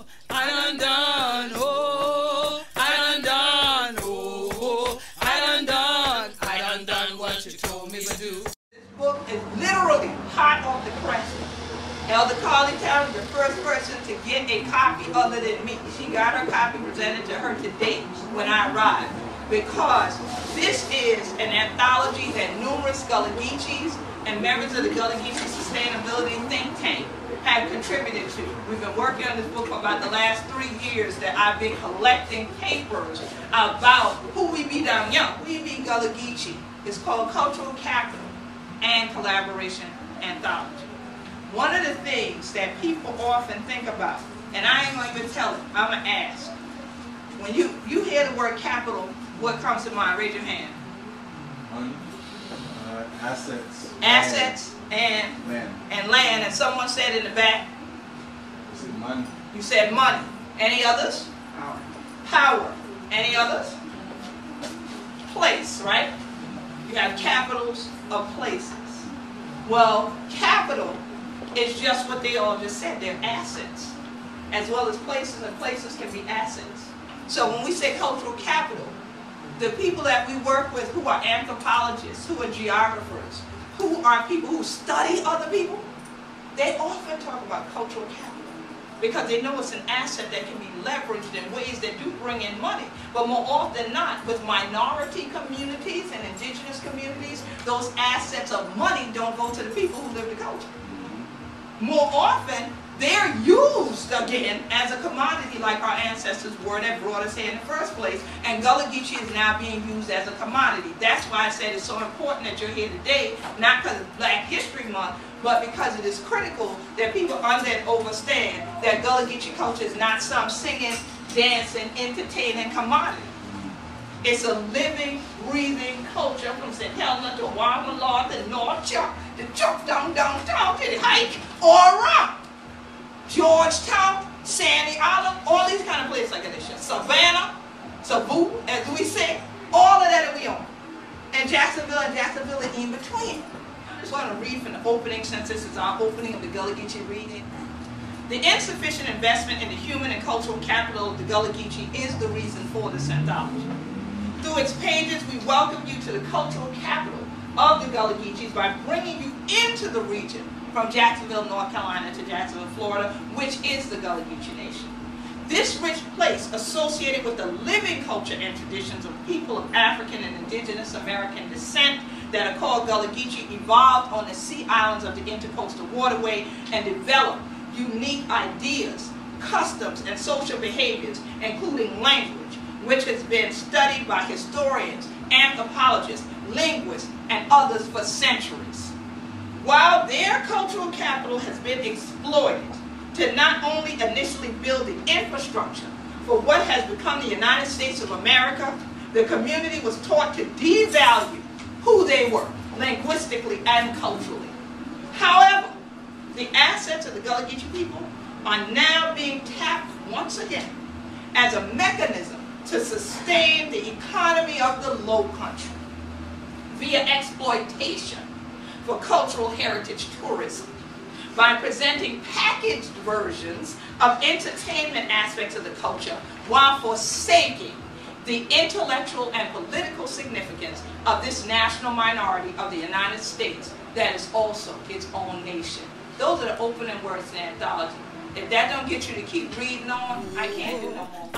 oh, I done done, oh, I done done, oh, I done done what you told me to do. This book is literally hot off the press. Elder Carly Town is the first person to get a copy other than me. She got her copy presented to her today when I arrived, because this is an anthology that numerous Gullah Geechees and members of the Gullah Geechee Sustainability Think Tank have contributed to. We've been working on this book for about the last 3 years that I've been collecting papers about who we be down young. WEBE Gullah Geechee. It's called Cultural Capital and Collaboration Anthology. One of the things that people often think about, and I ain't going to even tell it, I'm going to ask. When you hear the word capital, what comes to mind? Raise your hand. Money, assets. Assets land. And land. And someone said in the back? You said money. You said money. Any others? Power. Power. Any others? Place, right? You have capitals of places. Well, capital is just what they all just said. They're assets, as well as places, and places can be assets. So when we say cultural capital, the people that we work with who are anthropologists, who are geographers, who are people who study other people, they often talk about cultural capital because they know it's an asset that can be leveraged in ways that do bring in money. But more often than not, with minority communities and indigenous communities, those assets of money don't go to the people who live the culture. More often, they're used again as a commodity like our ancestors were that brought us here in the first place. And Gullah Geechee is now being used as a commodity. That's why I said it's so important that you're here today, not because it's Black History Month, but because it is critical that people understand that Gullah Geechee culture is not some singing, dancing, entertaining commodity. It's a living, breathing culture from St. Helena to Wamala to North Chuck to Chuck downtown to the Hike or around. Georgetown, Sandy Island, all these kind of places like this. Savannah, Sabu, as we say, all of that we own. And Jacksonville in between. I just want to read from the opening, since this is our opening of the Gullah Geechee reading. The insufficient investment in the human and cultural capital of the Gullah Geechee is the reason for this anthology. Through its pages, we welcome you to the cultural capital of the Gullah Geechees by bringing you into the region from Jacksonville, North Carolina to Jacksonville, Florida, which is the Gullah Geechee Nation. This rich place, associated with the living culture and traditions of people of African and indigenous American descent that are called Gullah Geechee, evolved on the sea islands of the Intercoastal Waterway and developed unique ideas, customs, and social behaviors, including language, which has been studied by historians, anthropologists, linguists, and others for centuries. While their cultural capital has been exploited to not only initially build the infrastructure for what has become the United States of America, the community was taught to devalue who they were, linguistically and culturally. However, the assets of the Gullah Geechee people are now being tapped once again as a mechanism to sustain the economy of the Low Country via exploitation for cultural heritage tourism, by presenting packaged versions of entertainment aspects of the culture while forsaking the intellectual and political significance of this national minority of the United States that is also its own nation. Those are the opening words in the anthology. If that don't get you to keep reading on, I can't do no more.